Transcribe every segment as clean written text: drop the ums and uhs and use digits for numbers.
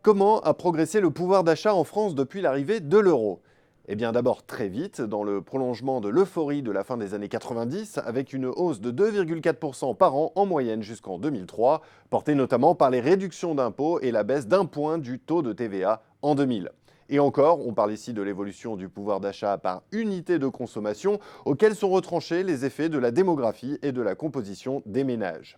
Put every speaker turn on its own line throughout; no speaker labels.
Comment a progressé le pouvoir d'achat en France depuis l'arrivée de l'euro? Eh bien d'abord très vite, dans le prolongement de l'euphorie de la fin des années 90, avec une hausse de 2,4% par an en moyenne jusqu'en 2003, portée notamment par les réductions d'impôts et la baisse d'un point du taux de TVA en 2000. Et encore, on parle ici de l'évolution du pouvoir d'achat par unité de consommation, auxquels sont retranchés les effets de la démographie et de la composition des ménages.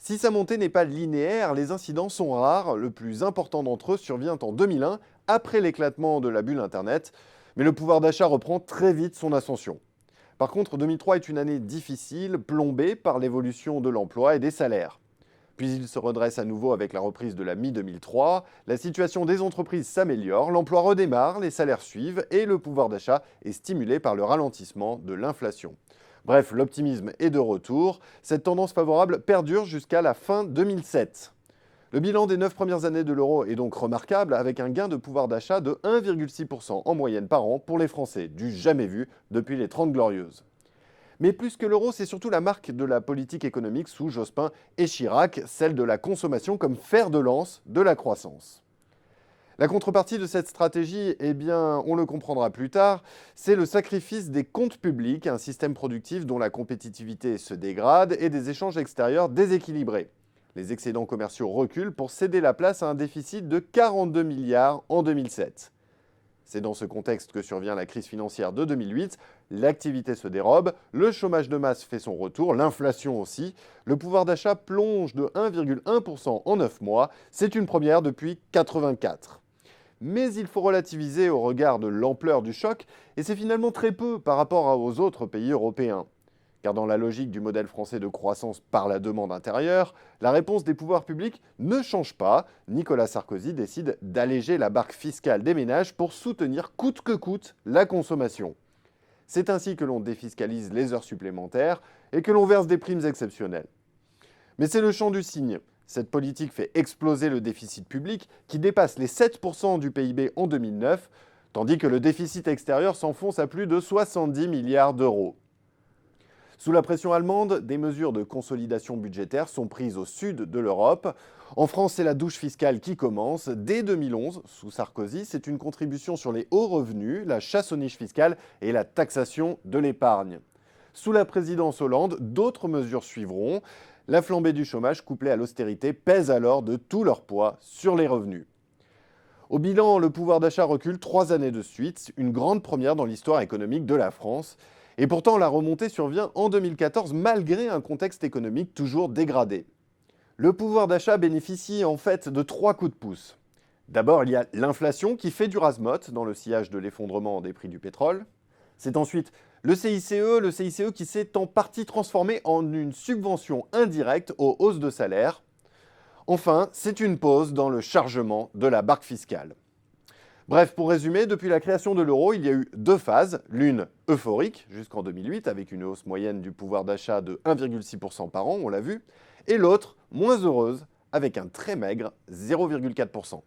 Si sa montée n'est pas linéaire, les incidents sont rares. Le plus important d'entre eux survient en 2001, après l'éclatement de la bulle Internet, mais le pouvoir d'achat reprend très vite son ascension. Par contre, 2003 est une année difficile, plombée par l'évolution de l'emploi et des salaires. Puis il se redresse à nouveau avec la reprise de la mi-2003, la situation des entreprises s'améliore, l'emploi redémarre, les salaires suivent et le pouvoir d'achat est stimulé par le ralentissement de l'inflation. Bref, l'optimisme est de retour. Cette tendance favorable perdure jusqu'à la fin 2007. Le bilan des 9 premières années de l'euro est donc remarquable, avec un gain de pouvoir d'achat de 1,6% en moyenne par an pour les Français, du jamais vu depuis les 30 Glorieuses. Mais plus que l'euro, c'est surtout la marque de la politique économique sous Jospin et Chirac, celle de la consommation comme fer de lance de la croissance. La contrepartie de cette stratégie, eh bien, on le comprendra plus tard, c'est le sacrifice des comptes publics, un système productif dont la compétitivité se dégrade et des échanges extérieurs déséquilibrés. Les excédents commerciaux reculent pour céder la place à un déficit de 42 milliards en 2007. C'est dans ce contexte que survient la crise financière de 2008, l'activité se dérobe, le chômage de masse fait son retour, l'inflation aussi, le pouvoir d'achat plonge de 1,1% en 9 mois, c'est une première depuis 1984. Mais il faut relativiser au regard de l'ampleur du choc, et c'est finalement très peu par rapport aux autres pays européens. Car dans la logique du modèle français de croissance par la demande intérieure, la réponse des pouvoirs publics ne change pas. Nicolas Sarkozy décide d'alléger la barque fiscale des ménages pour soutenir coûte que coûte la consommation. C'est ainsi que l'on défiscalise les heures supplémentaires et que l'on verse des primes exceptionnelles. Mais c'est le champ du signe. Cette politique fait exploser le déficit public qui dépasse les 7% du PIB en 2009, tandis que le déficit extérieur s'enfonce à plus de 70 milliards d'euros. Sous la pression allemande, des mesures de consolidation budgétaire sont prises au sud de l'Europe. En France, c'est la douche fiscale qui commence. Dès 2011, sous Sarkozy, c'est une contribution sur les hauts revenus, la chasse aux niches fiscales et la taxation de l'épargne. Sous la présidence Hollande, d'autres mesures suivront. La flambée du chômage couplée à l'austérité pèse alors de tout leur poids sur les revenus. Au bilan, le pouvoir d'achat recule 3 années de suite, une grande première dans l'histoire économique de la France. Et pourtant, la remontée survient en 2014 malgré un contexte économique toujours dégradé. Le pouvoir d'achat bénéficie en fait de 3 coups de pouce. D'abord, il y a l'inflation qui fait du raz-motte dans le sillage de l'effondrement des prix du pétrole. C'est ensuite le CICE qui s'est en partie transformé en une subvention indirecte aux hausses de salaire. Enfin, c'est une pause dans le chargement de la barque fiscale. Bref, pour résumer, depuis la création de l'euro, il y a eu 2 phases. L'une euphorique, jusqu'en 2008, avec une hausse moyenne du pouvoir d'achat de 1,6% par an, on l'a vu, et l'autre moins heureuse, avec un très maigre 0,4%.